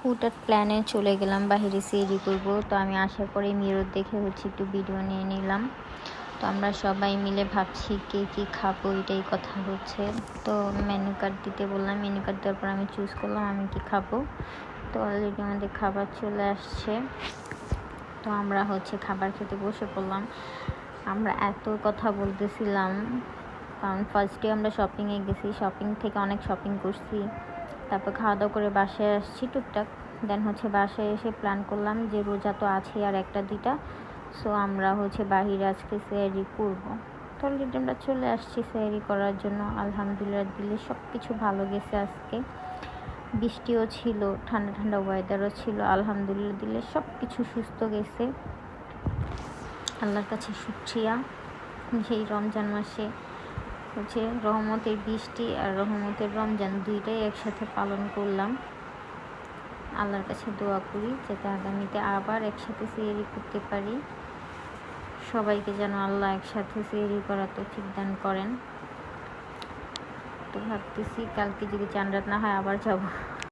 হুটহাট প্ল্যানে চলে গেলাম বাইরে সিঁড়ি করবো। তো আমি আসার পরে মিরর দেখে একটু ভিডিও নিয়ে নিলাম। তো আমরা সবাই মিলে ভাবছি কে কী খাবো, এটাই কথা হচ্ছে। তো মেনু কার্ড দিতে বললাম, মেনু কার্ড দেওয়ার পর আমি চুজ করলাম আমি কি খাবো। তো অলরেডি আমাদের খাবার চলে আসছে। তো আমরা খাবার খেতে বসে পড়লাম। আমরা এত কথা বলতেছিলাম, কারণ ফার্স্টে আমরা শপিংয়ে গেছি, শপিং থেকে অনেক শপিং করছি, তারপর খাওয়া দাওয়া করে বাসায় আসছি টুকটাক। দেন বাসায় এসে প্ল্যান করলাম যে রোজা তো আছে আর একটা দুইটা, সো আমরা বাহিরে আজকে সেহরি করবো। তো অলরেডি আমরা চলে আসছি সেহরি করার জন্য। আলহামদুলিল্লাহ দিলে সব কিছু ভালো গেছে। আজকে বৃষ্টিও ছিল, ঠান্ডা ঠান্ডা ওয়েদারও ছিল। আলহামদুলিল্লাহ দিলে সব কিছু সুস্থ গেছে। আল্লাহর কাছে শুকরিয়া, সেই রমজান মাসে রহমতের বৃষ্টি আর রহমতের রমজান দুইটাই একসাথে পালন করলাম। আল্লাহর কাছে দোয়া করি যাতে আগামীতে আবার একসাথে সেহরি করতে পারি। সবাইকে যেন আল্লাহ একসাথে সেহরি করার তৌফিক দান করেন। তো ভাবতেছি কালকে যদি চাঁদ রাত না হয় আবার যাব।